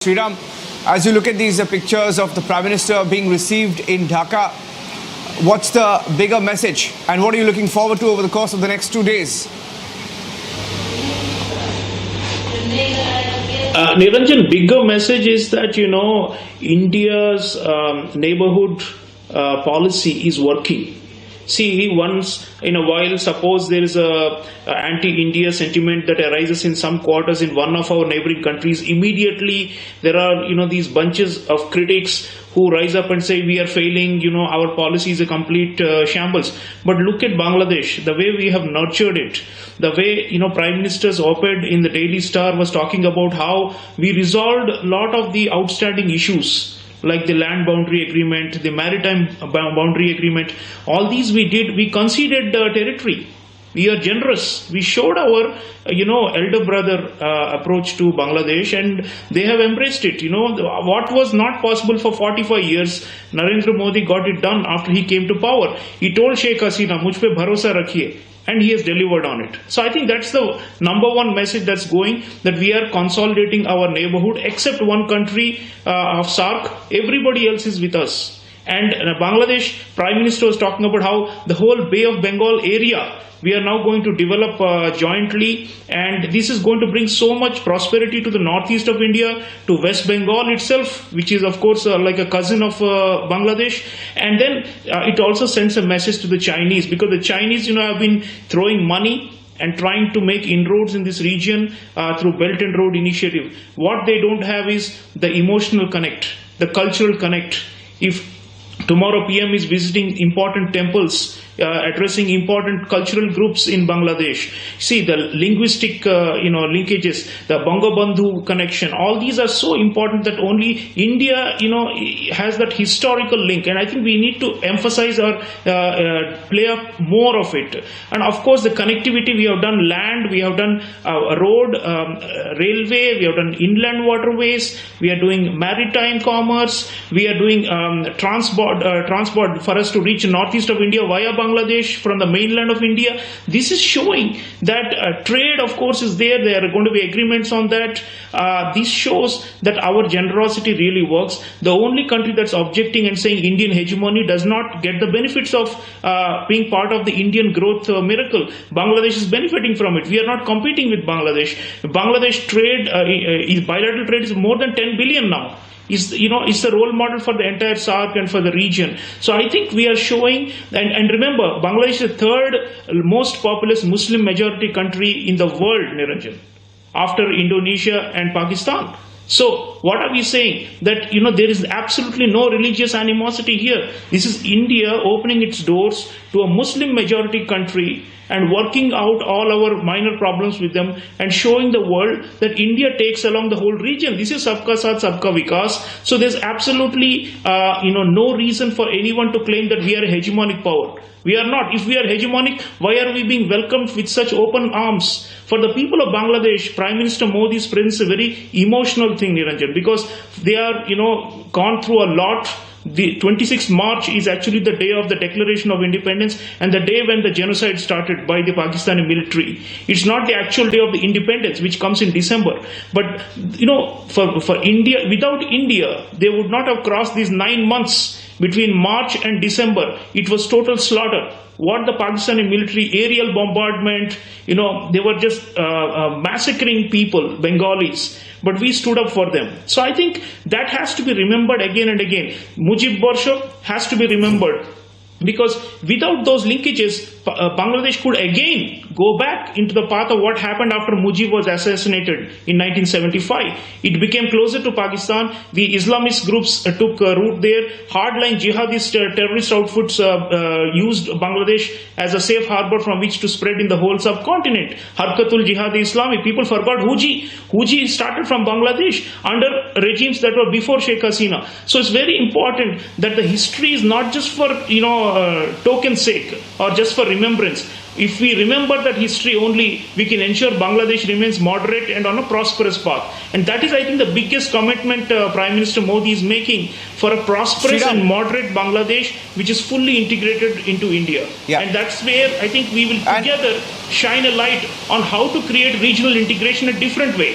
Sreeram, as you look at these pictures of the Prime Minister being received in Dhaka, what's the bigger message and what are you looking forward to over the course of the next 2 days? Niranjan, bigger message is that, India's neighborhood policy is working. See, once in a while, suppose there is a anti-India sentiment that arises in some quarters in one of our neighboring countries, immediately there are, these bunches of critics who rise up and say we are failing, our policy is a complete shambles. But look at Bangladesh, the way we have nurtured it, the way, Prime Minister's op-ed in the Daily Star was talking about how we resolved a lot of the outstanding issues, like the land boundary agreement, the maritime boundary agreement. All these we did, we conceded territory. We are generous. We showed our, elder brother approach to Bangladesh, and they have embraced it. What was not possible for 45 years, Narendra Modi got it done after he came to power. He told Sheikh Hasina, "Mujh pe bharosa rakhiye." And he has delivered on it. So I think that's the number one message that's going, that we are consolidating our neighborhood. Except one country of SAARC, everybody else is with us. And Bangladesh Prime Minister was talking about how the whole Bay of Bengal area we are now going to develop jointly, and this is going to bring so much prosperity to the northeast of India, to West Bengal itself, which is of course like a cousin of Bangladesh. And then it also sends a message to the Chinese, because the Chinese have been throwing money and trying to make inroads in this region through Belt and Road Initiative. What they don't have is the emotional connect, the cultural connect. If tomorrow PM is visiting important temples, addressing important cultural groups in Bangladesh. See, the linguistic, linkages, the Bangabandhu connection, all these are so important that only India, has that historical link. And I think we need to emphasize or play up more of it. And of course, the connectivity, we have done land, we have done road, railway, we have done inland waterways, we are doing maritime commerce, we are doing transport for us to reach northeast of India via Bangladesh from the mainland of India. This is showing that trade, of course, is there. There are going to be agreements on that. This shows that our generosity really works. The only country that's objecting and saying Indian hegemony does not get the benefits of being part of the Indian growth miracle. Bangladesh is benefiting from it. We are not competing with Bangladesh. Bangladesh trade, bilateral trade is more than 10 billion now. Is the role model for the entire SAARC and for the region. So I think we are showing, and remember, Bangladesh is the third most populous Muslim majority country in the world, Niranjan, after Indonesia and Pakistan. So what are we saying? That there is absolutely no religious animosity here. This is India opening its doors to a Muslim majority country and working out all our minor problems with them and showing the world that India takes along the whole region. This is Sabka Saath, Sabka Vikas. So there's absolutely no reason for anyone to claim that we are a hegemonic power. We are not. If we are hegemonic, why are we being welcomed with such open arms? For the people of Bangladesh, Prime Minister Modi's presence is a very emotional thing, Niranjan, because they are, gone through a lot. The 26th March is actually the day of the Declaration of Independence and the day when the genocide started by the Pakistani military. It's not the actual day of the independence, which comes in December. But, for India, without India, they would not have crossed these 9 months between March and December. It was total slaughter. What the Pakistani military, aerial bombardment, they were just massacring people, Bengalis. But we stood up for them. So I think that has to be remembered again and again. Mujib Borsho has to be remembered, because without those linkages, Bangladesh could again go back into the path of what happened after Mujib was assassinated in 1975. It became closer to Pakistan. The Islamist groups took root there. Hardline jihadist terrorist outfits used Bangladesh as a safe harbor from which to spread in the whole subcontinent. Harkatul Jihad-e-Islami, people forgot Huji. Huji started from Bangladesh under regimes that were before Sheikh Hasina. So it's very important that the history is not just for token's sake or just for remembrance. If we remember that history only, we can ensure Bangladesh remains moderate and on a prosperous path. And that is, I think, the biggest commitment Prime Minister Modi is making for a prosperous and moderate Bangladesh, which is fully integrated into India. Yeah. And that's where I think we will together shine a light on how to create regional integration a different way.